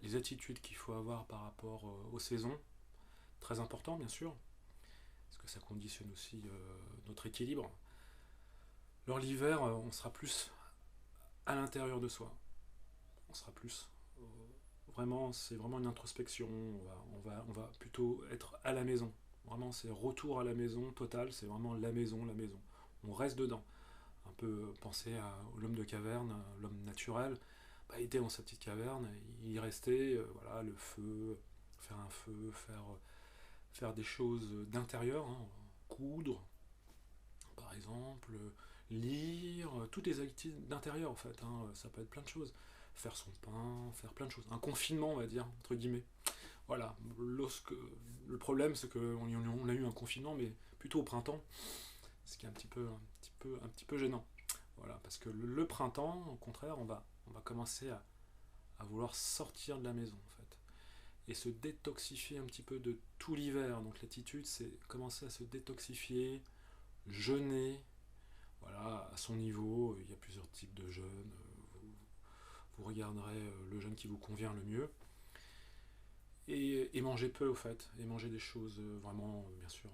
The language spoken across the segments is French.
les attitudes qu'il faut avoir par rapport aux saisons. Très important, bien sûr, parce que ça conditionne aussi notre équilibre. Lors l'hiver, on sera plus à l'intérieur de soi. On sera plus. Vraiment, c'est vraiment une introspection. On va plutôt être à la maison. Vraiment, c'est retour à la maison total. C'est vraiment la maison, la maison. On reste dedans. Un peu penser à l'homme de caverne, l'homme naturel. Bah, il était dans sa petite caverne, il y restait, voilà, le feu, faire un feu, faire des choses d'intérieur, hein, coudre, par exemple, lire, toutes les activités d'intérieur en fait, hein, ça peut être plein de choses. Faire son pain, faire plein de choses. Un confinement, on va dire, entre guillemets. Voilà, le problème c'est qu'on a eu un confinement, mais plutôt au printemps, ce qui est un petit peu gênant. Voilà, parce que le printemps, au contraire, on va commencer à vouloir sortir de la maison en fait. Et se détoxifier un petit peu de tout l'hiver. Donc l'attitude, c'est commencer à se détoxifier, jeûner, voilà, à son niveau. Il y a plusieurs types de jeûnes. Vous regarderez le jeûne qui vous convient le mieux. Et manger peu, au fait. Et manger des choses vraiment, bien sûr,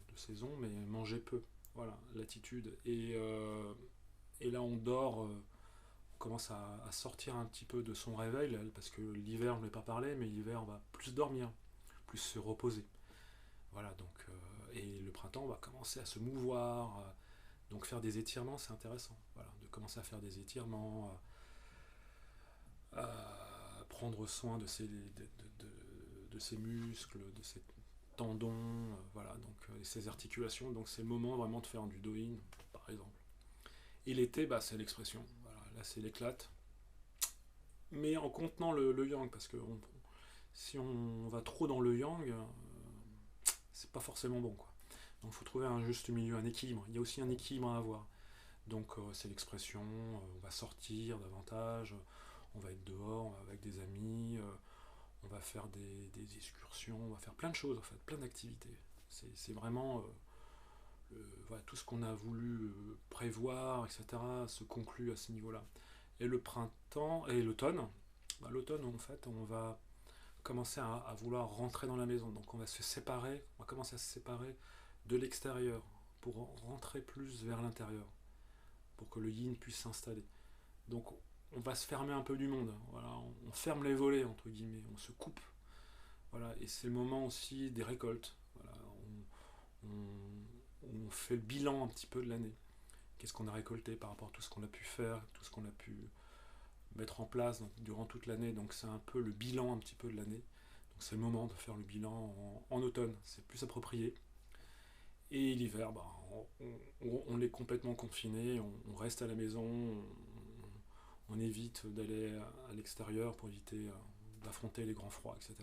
de saison, mais manger peu. Voilà, l'attitude. Et là, on dort. On commence à sortir un petit peu de son réveil, là, parce que l'hiver, je ne vais pas parler, mais l'hiver, on va plus dormir, plus se reposer. Voilà, donc, et le printemps, on va commencer à se mouvoir, donc faire des étirements, c'est intéressant. Voilà, de commencer à faire des étirements, à prendre soin de ses muscles, de ses tendons, voilà, donc ses articulations. Donc c'est le moment vraiment de faire du doing, par exemple. Et l'été, bah, c'est l'expression. Voilà, là, c'est l'éclate. Mais en contenant le yang, parce que si on va trop dans le yang, c'est pas forcément bon, quoi. Donc il faut trouver un juste milieu, un équilibre. Il y a aussi un équilibre à avoir. Donc c'est l'expression, on va sortir davantage, on va être dehors, on va avec des amis, on va faire des excursions, on va faire plein de choses en fait, plein d'activités. C'est vraiment voilà, tout ce qu'on a voulu prévoir, etc., se conclut à ce niveau-là. Et le printemps et l'automne, bah, l'automne en fait on va commencer à vouloir rentrer dans la maison. Donc on va se séparer, on va commencer à se séparer de l'extérieur pour rentrer plus vers l'intérieur, pour que le yin puisse s'installer. Donc on va se fermer un peu du monde. Voilà, on ferme les volets entre guillemets, on se coupe. Voilà, et c'est le moment aussi des récoltes. Voilà, on fait le bilan un petit peu de l'année. Qu'est-ce qu'on a récolté par rapport à tout ce qu'on a pu faire, tout ce qu'on a pu mettre en place durant toute l'année. Donc c'est un peu le bilan un petit peu de l'année. Donc c'est le moment de faire le bilan en automne, c'est plus approprié. Et l'hiver, bah, on est complètement confiné, on reste à la maison, on évite d'aller à l'extérieur pour éviter d'affronter les grands froids, etc.